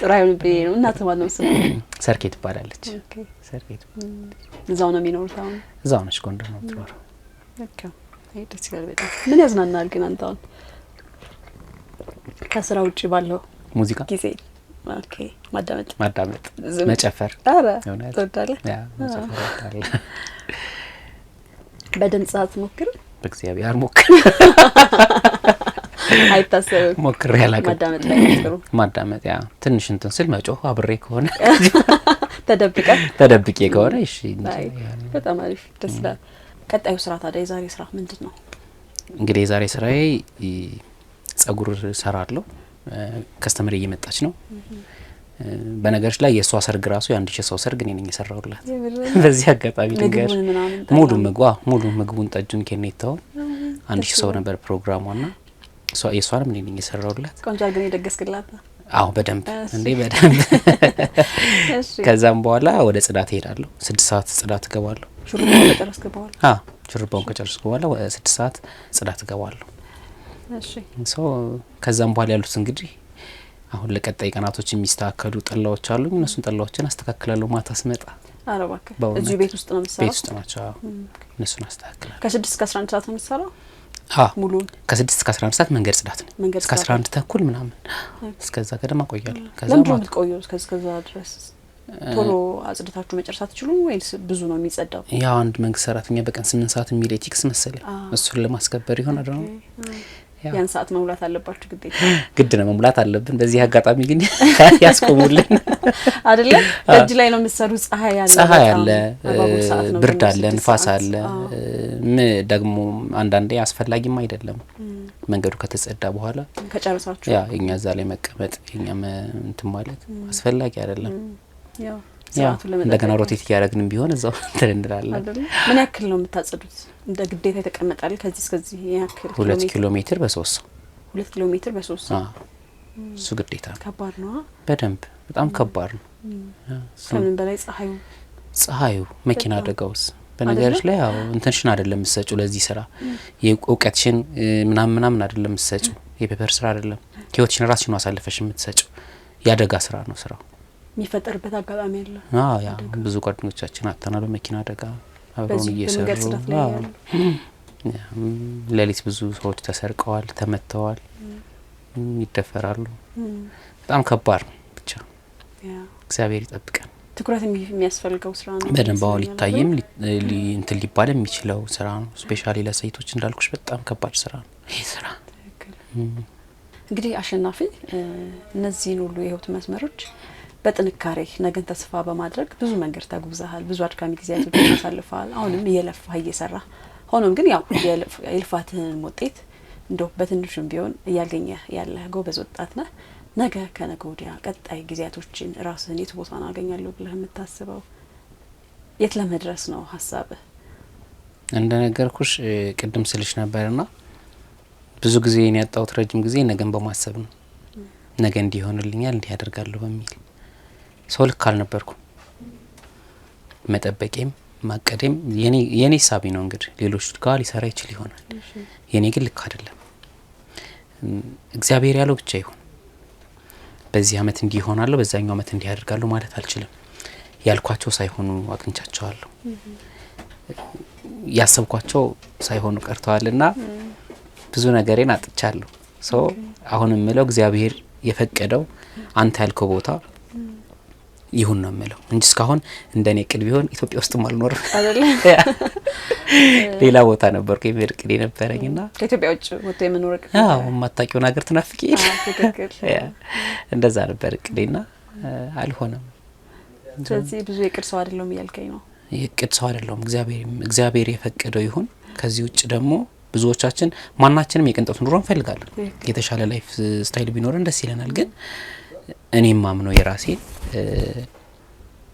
ጥሩ አይሆንብኝ ነው። እናትህ ማን ነው ስሙ? ሰርኬ ትባላለች። ሰርኬ እዛው ነው የሚኖሩት አሁን? እዛው ነች፣ ጎንደር ነው የምትኖረው። ኦኬ። አይ ደስ ይላል በጣም። ምን ያዝናናል ግን አንተ አሁን ከስራ ውጪ ባለው ሙዚቃ ጊዜ? ኦኬ። ማዳመጥ፣ መጨፈር። አረ ትወዳለህ? ያ መጨፈር። በድምጽ አትሞክር? በእግዚአብሔር አልሞክር። አይታሰብም። ሞክሬ አላውቅም። ማዳመጥ ላይ ጥሩ ማዳመጥ ያ ትንሽ እንትን ስል መጮህ አብሬ ከሆነ ተደብቄ ከሆነ እሺ። በጣም አሪፍ ደስ ይላል። ቀጣዩ ስራ ታዲያ የዛሬ ስራ ምንድን ነው? እንግዲህ የዛሬ ስራዬ ጸጉር ሰራለሁ። ከስተመር እየመጣች ነው። በነገርሽ ላይ የሷ ሰርግ ራሱ የ1000 ሰው ሰርግ እኔ ነኝ የሰራሁላት። በዚህ አጋጣሚ ነገር ሙሉ ምግቡን ጠጁን ከኔታው 1000 ሰው ነበር ፕሮግራሙና የሷንም እኔ ነኝ የሰራሁላት። ቆንጆ ግን የደገስክላት? አዎ በደንብ እንዴ በደንብ። ከዛም በኋላ ወደ ጽዳት ሄዳለሁ። 6 ሰዓት ጽዳት ገባለሁ። ሹሩባውን ከጨረስክ በኋላ? ሹሩባውን ከጨረስኩ በኋላ 6 ሰዓት ጽዳት ገባለሁ። እሺ። ከዛም በኋላ ያሉት እንግዲህ አሁን ለቀጣይ ቀናቶች የሚስተካከሉ ጠላዎች አሉ። እነሱን ጠላዎችን አስተካክላለሁ ማታ ስመጣ። አረ እባክህ እዚህ ቤት ውስጥ ነው የምትሰራው? ቤት ውስጥ ናቸው። እነሱን አስተካክላለሁ። ከ6 እስከ 11 ሰዓት ነው የምትሰራው? ሙሉ ከ6 እስከ 11 ሰዓት መንገድ ጽዳት ነው። እስከ 11 ተኩል ምናምን እስከዛ ገደማ ቆያለሁ። ከዛ ለምን የምትቆየው እስከዛ ድረስ? ቶሎ አጽድታችሁ መጨረስ አትችሉም ወይስ ብዙ ነው የሚጸዳው? ያው አንድ መንግስት ሰራተኛ በቀን 8 ሰዓት የሚል ኤቲክስ መሰለኝ እሱን ለማስከበር ይሆን አይደል? ያን ሰዓት መሙላት አለባችሁ ግዴታ። ግድ ነው መሙላት አለብን። በዚህ አጋጣሚ ግን ያስቆሙልን አይደለ? እጅ ላይ ነው የምትሰሩት። ፀሐይ አለ፣ ብርድ አለ፣ ንፋስ አለ። ደግሞ አንዳንዴ አስፈላጊም አይደለም መንገዱ ከተጸዳ በኋላ ከጨረሳችሁ። ያ እኛ እዛ ላይ መቀመጥ እኛ እንትን ማለት አስፈላጊ አይደለም። ያው እንደገና ሮቴት ያደረግንም ቢሆን እዛው እንላለን። ምን ያክል ነው የምታጸዱት? እንደ ግዴታ የተቀመጣል ከዚህ እስከዚህ ያክል 2 ኪሎ ሜትር በ3 ሰው 2 ኪሎ ሜትር በ3 ሰው። እሱ ግዴታ ነው። ከባድ ነው በደንብ በጣም ከባድ ነው። ከምን በላይ ፀሐዩ መኪና አደጋውስ በነገርሽ ላይ ያው እንትንሽን አይደለም የምትሰጪው ለዚህ ስራ የእውቀትሽን ምናምን አይደለም የምትሰጪው። የፔፐር ስራ አይደለም። ህይወትሽን ራስሽን አሳልፈሽ የምትሰጪው ያደጋ ስራ ነው ስራው። የሚፈጠርበት አጋጣሚ አለ። ያ ብዙ ጓደኞቻችን አጥተናል በመኪና አደጋ አብረውን እየሰሩ። ሌሊት ብዙ ሰዎች ተሰርቀዋል፣ ተመተዋል፣ ይደፈራሉ። በጣም ከባድ ነው። ብቻ እግዚአብሔር ይጠብቀን። ትኩረት የሚያስፈልገው ስራ ነው። በደንብ ሊታይም እንትን ሊባል የሚችለው ስራ ነው። ስፔሻሊ ለሴቶች እንዳልኩሽ በጣም ከባድ ስራ ነው ይሄ ስራ። እንግዲህ አሸናፊ እነዚህን ሁሉ የህይወት መስመሮች በጥንካሬ ነገን ተስፋ በማድረግ ብዙ መንገድ ተጉዘሃል፣ ብዙ አድካሚ ጊዜያቶችን አሳልፈሃል። አሁንም እየለፋህ እየሰራ ሆኖም ግን ያው የልፋትህን ውጤት እንደው በትንሹም ቢሆን እያገኘህ ያለህ ጎበዝ ወጣት ነህ። ነገ ከነገ ወዲያ ቀጣይ ጊዜያቶችን ራስህን የት ቦታ ነው አገኛለሁ ብለህ የምታስበው? የት ለመድረስ ነው ሀሳብህ? እንደነገርኩሽ ቅድም ስልሽ ነበርና ብዙ ጊዜ እኔ ያጣሁት ረጅም ጊዜ ነገን በማሰብ ነው። ነገ እንዲሆንልኛል እንዲህ ያደርጋለሁ በሚል ሰው ልክ አልነበርኩም። መጠበቄም ማቀዴም የኔ ሳቢ ነው። እንግዲህ ሌሎች ጋር ሊሰራ ይችል ይሆናል። የኔ ግን ልክ አይደለም። እግዚአብሔር ያለው ብቻ ይሁን። በዚህ አመት እንዲህ ይሆናለሁ፣ በዛኛው አመት እንዲህ ያደርጋለሁ ማለት አልችልም። ያልኳቸው ሳይሆኑ አግኝቻቸዋለሁ። ያሰብኳቸው ሳይሆኑ ቀርተዋልና ብዙ ነገሬን አጥቻለሁ። ሶ አሁን የምለው እግዚአብሔር የፈቀደው አንተ ያልከው ቦታ ይሁን ነው የምለው እንጂ እስካሁን እንደኔ ቅድ ቢሆን ኢትዮጵያ ውስጥም አልኖርም አይደል? ሌላ ቦታ ነበርኩ የምር ቅድ ነበረኝና ከኢትዮጵያ ውጭ ወጥቶ የመኖር ቅድ ማታቂውን ሀገር ትናፍቂ እንደዛ ነበር ቅዴና አልሆነም። ስለዚህ ብዙ የቅድ ሰው አይደለም እያልከኝ ነው? የቅድ ሰው አይደለም። እግዚአብሔር የፈቀደው ይሁን። ከዚህ ውጭ ደግሞ ብዙዎቻችን ማናችንም የቅንጦት ኑሮ እንፈልጋለን። የተሻለ ላይፍ ስታይል ቢኖረን ደስ ይለናል። ግን እኔም ማምነው የራሴ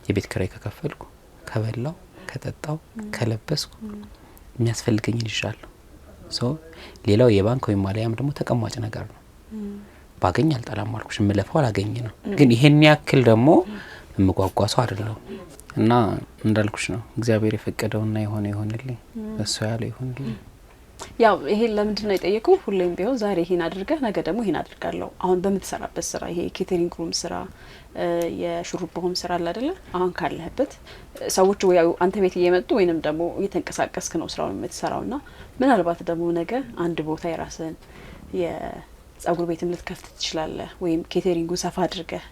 የቤት ኪራይ ከከፈልኩ፣ ከበላው፣ ከጠጣው፣ ከለበስኩ የሚያስፈልገኝን ይሻለሁ። ሶ ሌላው የባንክ ወይም ማለያም ደግሞ ተቀማጭ ነገር ነው። ባገኝ አልጠላም አልኩሽ፣ የምለፋው አላገኝ ነው። ግን ይሄን ያክል ደግሞ የምጓጓሰው አይደለም እና እንዳልኩሽ ነው እግዚአብሔር የፈቀደውና የሆነ ይሆንልኝ፣ እሱ ያለው ይሆንልኝ። ያው ይሄን ለምንድን ነው የጠየቁ? ሁሌም ቢሆን ዛሬ ይሄን አድርገህ ነገ ደግሞ ይሄን አድርጋለሁ። አሁን በምትሰራበት ስራ ይሄ ኬተሪንግ ሩም ስራ የሹሩባውም ስራ አለ አይደለ? አሁን ካለህበት ሰዎች ወይ አንተ ቤት እየመጡ ወይንም ደግሞ እየተንቀሳቀስክ ነው ስራውን የምትሰራውና ምናልባት ደግሞ ነገ አንድ ቦታ የራስህን የጸጉር ቤትም ልትከፍት ትችላለህ። ወይም ኬተሪንጉን ሰፋ አድርገህ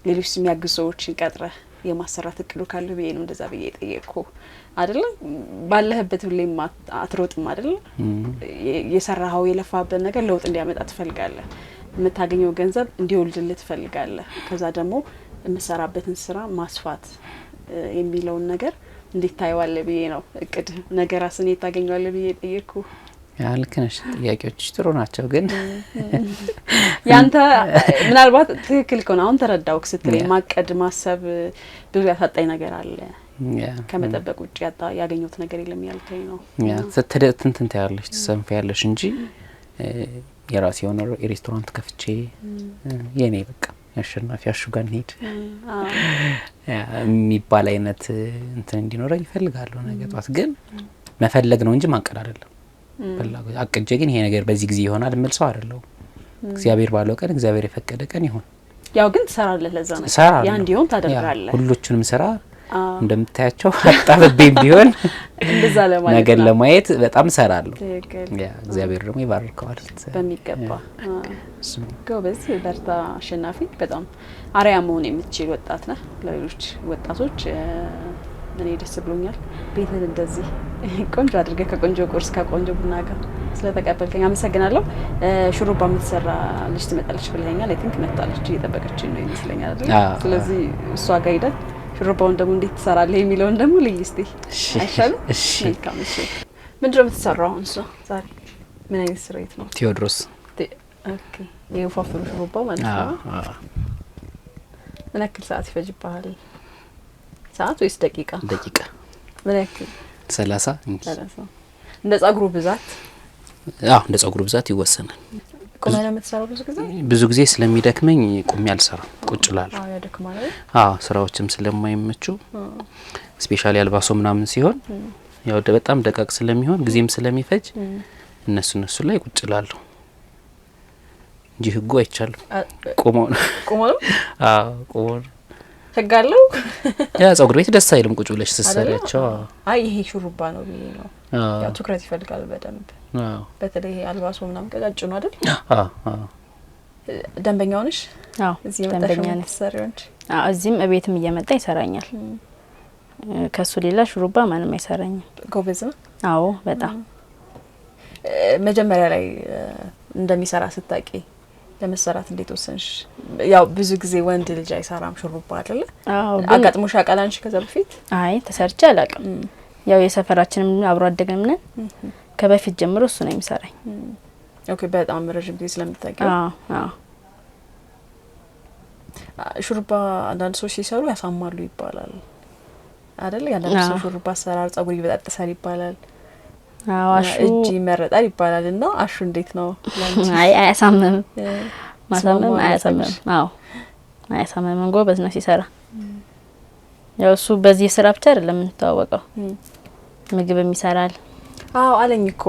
ሌሎች የሚያግዙ ሰዎችን ቀጥረህ የማሰራት እቅዱ ካለ ብዬ ነው እንደዛ ብዬ ጠየቅኩ አይደል? ባለህበት ሁሌም አትሮጥም አይደል? የሰራኸው የለፋበት ነገር ለውጥ እንዲያመጣ ትፈልጋለህ። የምታገኘው ገንዘብ እንዲወልድልህ ትፈልጋለህ። ከዛ ደግሞ የምሰራበትን ስራ ማስፋት የሚለውን ነገር እንዴት ታየዋለህ ብዬ ነው እቅድ ነገር ራስን የታገኘዋለህ ብዬ ጠየቅኩ። ልክ ነሽ። ጥያቄዎች ጥሩ ናቸው። ግን ያንተ ምናልባት ትክክል ከሆነ አሁን ተረዳውክ ስትለኝ ማቀድ ማሰብ ብዙ ያሳጣኝ ነገር አለ ከመጠበቅ ውጭ ያገኘሁት ነገር የለም ያልከኝ ነው። ትንትን ታያለሽ፣ ትሰንፊያለሽ እንጂ የራሴ የሆነ ሬስቶራንት ከፍቼ የኔ በቃ አሸናፊ አሹጋን ሄድ የሚባል አይነት እንትን እንዲኖረኝ ይፈልጋለሁ። ነገር ጧት ግን መፈለግ ነው እንጂ ማቀድ አይደለም። በላው አቅጄ ግን ይሄ ነገር በዚህ ጊዜ ይሆናል መልሰው አይደለም። እግዚአብሔር ባለው ቀን እግዚአብሔር የፈቀደ ቀን ይሁን። ያው ግን ትሰራለህ፣ ለዛ ነው ያ እንዲሆን ታደርጋለህ። ሁሉንም ስራ እንደምታያቸው አጣበቤም ቢሆን እንደዛ ለማለት ነገር ለማየት በጣም ሰራለሁ። ያ እግዚአብሔር ደግሞ ይባርካል በሚገባ። ጎበዝ፣ በርታ አሸናፊ። በጣም አሪያ መሆን የምትችል ወጣት ነህ ለሌሎች ወጣቶች። እኔ ደስ ብሎኛል ቤትህን እንደዚህ ቆንጆ አድርገህ ከቆንጆ ቁርስ ከቆንጆ ቡና ጋር ስለተቀበልከኝ አመሰግናለሁ። ሹሩባ የምትሰራ ልጅ ትመጣለች ብለኸኛል። አይ ቲንክ መጣለች፣ እየጠበቀችኝ ነው ይመስለኛል አይደል? ስለዚህ እሷ ጋር ሄደን ሹሩባውን ደግሞ እንዴት ትሰራለህ የሚለውን ደግሞ ልይ እስቲ አይሻልም? መልካም። እሺ ምንድን ነው የምትሰራው እሷ ዛሬ? ምን አይነት ስሬት ነው? ቴዎድሮስ። ኦኬ የወፋፍሩ ሹሩባ ማለት ነው። ምን ያክል ሰዓት ይፈጅብሃል? ሰዓት ወይስ ደቂቃ? ደቂቃ። ምን ያክል? 30 እንደ ጸጉሩ ብዛት? እንደ ጸጉሩ ብዛት ይወሰናል። ቆመህ ነው የምትሰራው? ብዙ ጊዜ ስለሚደክመኝ ቆሜ አልሰራም፣ ቁጭ እላለሁ። ያደክማል። ስራዎችም ስለማይመቹ ስፔሻሊ አልባሶ ምናምን ሲሆን ያው በጣም ደቃቅ ስለሚሆን ጊዜም ስለሚፈጅ እነሱ ላይ ቁጭ እላለሁ እንጂ ህጉ አይቻልም። ቆሞ ነው ቆሞ ህግ አለው። ያ ጸጉር ቤት ደስ አይልም ቁጭ ብለሽ ስትሰሪያቸው። ይሄ ሹሩባ ነው ብዬ ነው። ያው ትኩረት ይፈልጋል በደንብ። በተለይ አልባሶ ምናምን ቀጫጭ ነው አይደል? ደንበኛው ነሽ? እዚህ ደንበኛ ነሽ ሰሪዎች? እዚህም እቤትም እየመጣ ይሰራኛል። ከሱ ሌላ ሹሩባ ማንም አይሰራኝም። ጎበዝ ነው። አዎ በጣም። መጀመሪያ ላይ እንደሚሰራ ስታቂ ለመሰራት እንዴት ወሰንሽ? ያው ብዙ ጊዜ ወንድ ልጅ አይሰራም ሹሩባ አይደለ? አዎ አጋጥሞሽ ያውቃል አንቺ ከዛ በፊት? አይ ተሰርቼ አላውቅም። ያው የሰፈራችንም አብሮ አደግንም ነን። ከበፊት ጀምሮ እሱ ነው የሚሰራኝ። ኦኬ በጣም ረጅም ጊዜ ስለምታውቂው። አዎ ሹሩባ አንዳንድ ሰዎች ሲሰሩ ያሳማሉ ይባላል አይደል? አንዳንድ ሰዎች ሹሩባ አሰራር ጸጉር ይበጣጥሳል ይባላል። አዋሹ እጅ ይመረጣል ይባላል እና አሹ እንዴት ነው? አይ አያሳምም። ማሳመም አያሳምም። አዎ አያሳምም። ጎበዝ ነው ሲሰራ። ያው እሱ በዚህ ስራ ብቻ አይደለም የምንተዋወቀው፣ ምግብም ይሰራል። አዎ አለኝ እኮ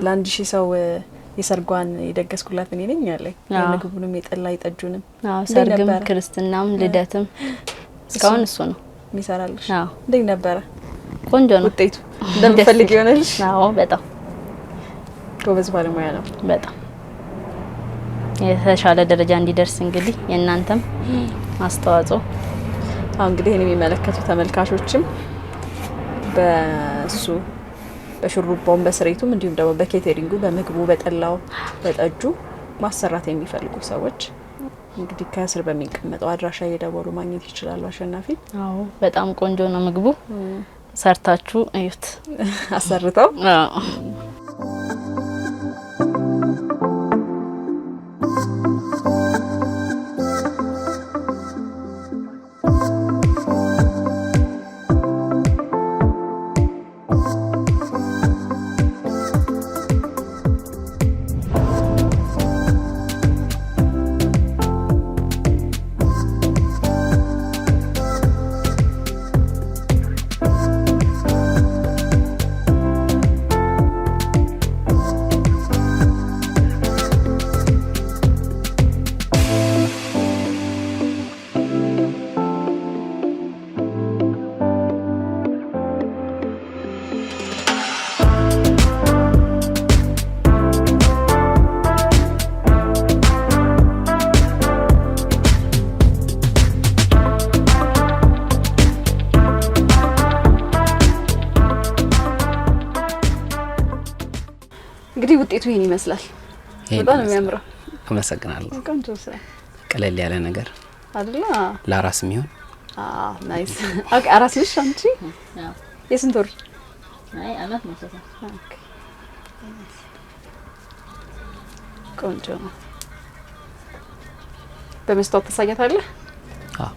ለአንድ ሺህ ሰው የሰርጓን የደገስኩላት እኔ ነኝ ያለኝ። የምግቡንም የጠላ የጠጁንም። አዎ ሰርግም ክርስትናም ልደትም እስካሁን እሱ ነው የሚሰራልሽ። አዎ እንዴት ነበረ? ቆንጆ ነው ውጤቱ እንደምፈልግ ይሆነልሽ? አዎ በጣም ጎበዝ ባለሙያ ነው። በጣም የተሻለ ደረጃ እንዲደርስ እንግዲህ የእናንተም አስተዋጽኦ። አሁን እንግዲህ እኔ የሚመለከቱ ተመልካቾችም በሱ በሹሩባው በስሬቱም እንዲሁም ደግሞ በኬተሪንጉ በምግቡ በጠላው በጠጁ ማሰራት የሚፈልጉ ሰዎች እንግዲህ ከስር በሚቀመጠው አድራሻ እየደወሉ ማግኘት ይችላሉ። አሸናፊ አዎ በጣም ቆንጆ ነው ምግቡ። ሰርታችሁ እዩት አሰርተው። አዎ እንግዲህ ውጤቱ ይሄን ይመስላል። በጣም ነው የሚያምረው። አመሰግናለሁ። ቆንጆ ስራ፣ ቀለል ያለ ነገር አይደለ? ለአራስ የሚሆን ናይስ። ኦኬ አራስ ነሽ አንቺ? አዎ የስንት ወር? አይ አላት ነው ሰታ። ኦኬ ቆንጆ ነው። በመስታወት ተሳያታለህ? አዎ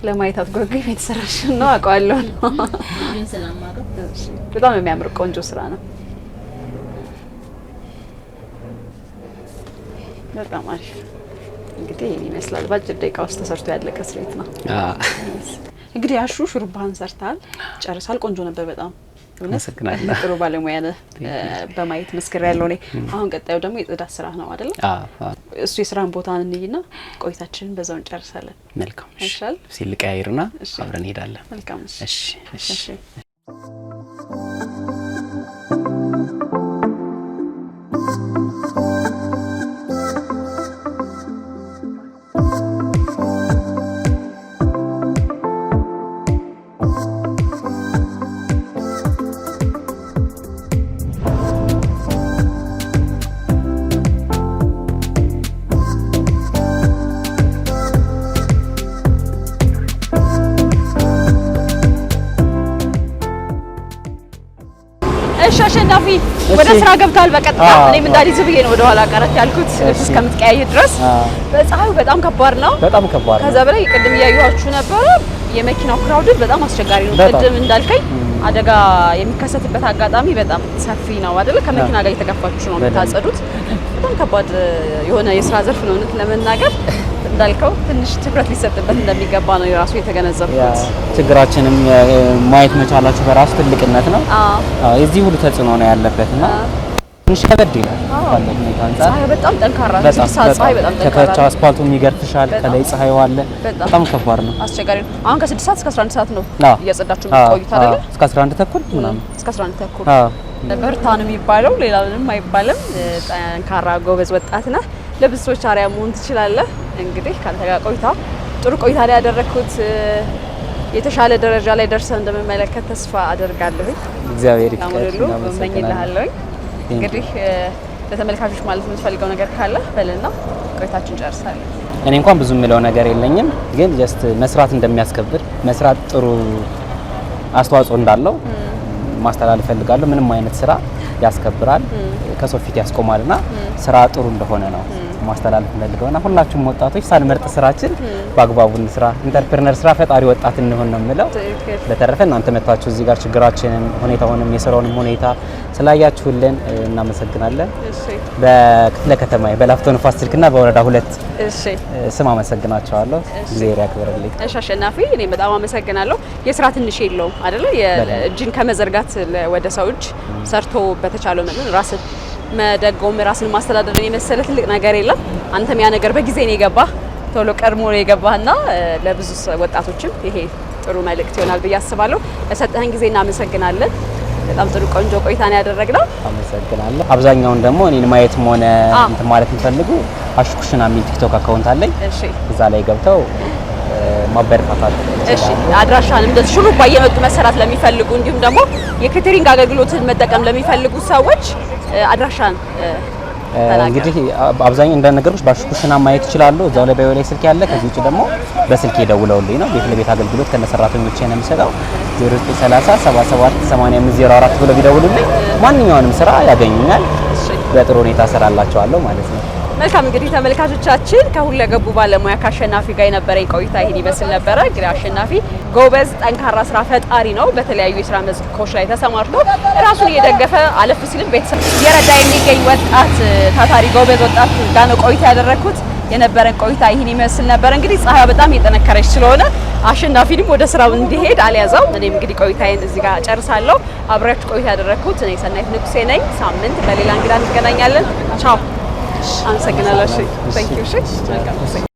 ለማየት አትጓጓም? የተሰራሽ ነው አውቀዋለሁ። ግን ስለማረው በጣም የሚያምር ቆንጆ ስራ ነው። በጣም አሪፍ። እንግዲህ ይሄን ይመስላል። በአጭር ደቂቃ ውስጥ ተሰርቶ ያለቀ ስሬት ነው። እንግዲህ አሹ ሹሩባህን ሰርታል፣ ጨርሳል። ቆንጆ ነበር በጣም። አመሰግናለሁ። ጥሩ ባለሙያ ነህ በማየት መስክሬያለሁ እኔ። አሁን ቀጣዩ ደግሞ የጽዳት ስራ ነው አይደል? እሱ የስራን ቦታ እንይና ቆይታችንን በዛው እንጨርሳለን። መልካም። እሺ ሲልቀያይርና አብረን እንሄዳለን። መልካም። እሺ እሺ። እሺ አሸናፊ ወደ ስራ ገብታል በቀጥታ። እኔም እንዳልይዝ ብዬ ነው ወደ ኋላ ቀረት ያልኩት እስከምትቀያየር ድረስ። በፀሐዩ በጣም ከባድ ነው። በጣም ከባድ ነው። ከዛ በላይ ቅድም እያየኋችሁ ነበረ የመኪናው ክራውድድ በጣም አስቸጋሪ ነው። ቅድም እንዳልከኝ አደጋ የሚከሰትበት አጋጣሚ በጣም ሰፊ ነው አይደለ? ከመኪና ጋር እየተጋፋችሁ ነው የምታጸዱት። በጣም ከባድ የሆነ የስራ ዘርፍ ነው እውነት ለመናገር። እንዳልከው ትንሽ ትኩረት ሊሰጥበት እንደሚገባ ነው የራሱ የተገነዘብኩት። ችግራችንም ማየት መቻላችሁ በራሱ ትልቅነት ነው። የዚህ ሁሉ ተጽዕኖ ነው ያለበትና ትንሽ ከበድ ይላል ባለው ሁኔታ አንፃር። ፀሐይ በጣም ጠንካራ ነው። ፀሐይ በጣም ጠንካራ ከታች አስፋልቱም ይገርፍሻል፣ ከላይ ፀሐዩ አለ። በጣም ከባድ ነው። አስቸጋሪ ነው። አሁን ከ6 ሰዓት እስከ 11 ሰዓት ነው እያጸዳችሁ ቆይታ አይደል? እስከ 11 ተኩል ምናምን እስከ 11 ተኩል። በርታ ነው የሚባለው፣ ሌላ ምንም አይባልም። ጠንካራ ጎበዝ ወጣት ነህ። ለብዙ ሰዎች አርአያ መሆን ትችላለህ። እንግዲህ ካንተ ጋር ቆይታ ጥሩ ቆይታ ላይ ያደረኩት የተሻለ ደረጃ ላይ ደርሰህ እንደምመለከት ተስፋ አደርጋለሁ። እግዚአብሔር ይመስገን። እመኝልሃለሁ። እንግዲህ ለተመልካቾች ማለት የምትፈልገው ነገር ካለ በልና ቆይታችን ጨርሳለን። እኔ እንኳን ብዙ የምለው ነገር የለኝም፣ ግን ጀስት መስራት እንደሚያስከብር መስራት ጥሩ አስተዋጽኦ እንዳለው ማስተላለፍ ፈልጋለሁ። ምንም አይነት ስራ ያስከብራል፣ ከሰው ፊት ያስቆማልና ስራ ጥሩ እንደሆነ ነው ማስተላለፍ ፈልገውና ሁላችሁም ወጣቶች ሳንመርጥ ስራችን በአግባቡ እንስራ። ኢንተርፕረነር ስራ ፈጣሪ ወጣት እንሆን ነው የምለው። በተረፈ እናንተ መጣችሁ እዚህ ጋር ችግራችንን ሁኔታውንም የስራውንም ሁኔታ ስላያችሁልን እናመሰግናለን። በክፍለ ከተማ በላፍቶ ንፋስ ስልክና በወረዳ 2 ስም አመሰግናቸዋለሁ። እግዚአብሔር ያክብርልኝ። እሺ አሸናፊ፣ እኔ በጣም አመሰግናለሁ። የስራ ትንሽ የለውም አይደለ? እጅን ከመዘርጋት ወደ ሰው እጅ ሰርቶ በተቻለው መጠን ራስን መደጎም ራስን ማስተዳደርን የመሰለ ትልቅ ነገር የለም። አንተም ያ ነገር በጊዜ ነው የገባህ፣ ቶሎ ቀድሞ ነው የገባህና ለብዙ ወጣቶችም ይሄ ጥሩ መልእክት ይሆናል ብዬ አስባለሁ። ለሰጠህን ጊዜ እናመሰግናለን። በጣም ጥሩ ቆንጆ ቆይታ ነው ያደረግነው። አመሰግናለሁ። አብዛኛውን ደግሞ እኔን ማየትም ሆነ እንትን ማለት የሚፈልጉ አሽኩሽና የሚል ቲክቶክ አካውንት አለኝ። እዛ ላይ ገብተው ማበረታታት። እሺ አድራሻን እንደዚህ ሹሩባ እየመጡ መሰራት ለሚፈልጉ እንዲሁም ደግሞ የኬተሪንግ አገልግሎትን መጠቀም ለሚፈልጉ ሰዎች አድራሻን እንግዲህ አብዛኛው እንደነገርኩሽ ባሽኩሽና ማየት ይችላሉ። እዛው ላይ ባዮ ላይ ስልክ ያለ። ከዚህ ውጭ ደግሞ በስልክ ደውለውልኝ ነው ቤት ለቤት አገልግሎት ከነሰራተኞቼ ነው የምሰጠው። 0930 77 8504 ብለው ቢደውሉልኝ ማንኛውንም ስራ ያገኙኛል። በጥሩ ሁኔታ እሰራላቸዋለሁ ማለት ነው። መልካም እንግዲህ ተመልካቾቻችን ከሁለገቡ ባለሙያ ከአሸናፊ ጋር የነበረኝ ቆይታ ይሄን ይመስል ነበረ። እንግዲህ አሸናፊ ጎበዝ ጠንካራ ስራ ፈጣሪ ነው። በተለያዩ የስራ መስኮች ላይ ተሰማርቶ ራሱን እየደገፈ አለፍ ሲልም ቤተሰብ እየረዳ የሚገኝ ወጣት ታታሪ ጎበዝ ወጣት ጋር ነው ቆይታ ያደረኩት። የነበረን ቆይታ ይሄን ይመስል ነበር። እንግዲህ ፀሐይ በጣም እየጠነከረች ስለሆነ አሸናፊንም ወደ ስራው እንዲሄድ አልያዘው። እኔም እንግዲህ ቆይታዬን እዚህ ጋር ጨርሳለሁ። አብሬያችሁ ቆይታ ያደረኩት እኔ ሰናይት ንጉሴ ነኝ። ሳምንት በሌላ እንግዳ እንገናኛለን። ቻው። አመሰግናለሁ። ታንክ ዩ።